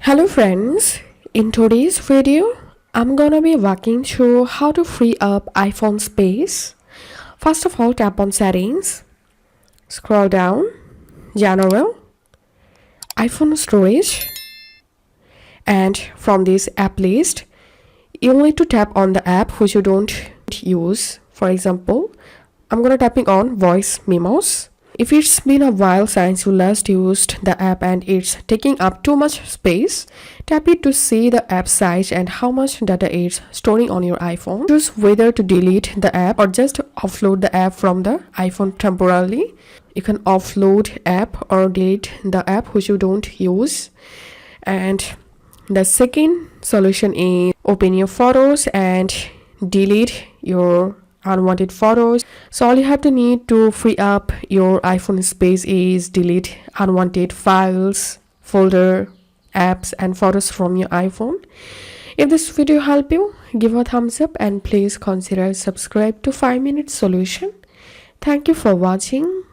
Hello friends, in today's video, I'm gonna be walking through how to free up iPhone space. First of all, tap on settings, scroll down, general, iPhone storage, and from this app list, you'll need to tap on the app which you don't use. For example, I'm gonna tapping on voice memos. If it's been a while since you last used the app and it's taking up too much space, tap it to see the app size and how much data it's storing on your iPhone. Choose whether to delete the app or just offload the app from the iPhone temporarily. You can offload app or delete the app which you don't use. And the second solution is open your photos and delete your unwanted photos. So all you have to need to free up your iPhone space is delete unwanted files, folder, apps and photos from your iPhone. If this video helped you, give a thumbs up and please consider subscribe to 5 Minute Solution. Thank you for watching.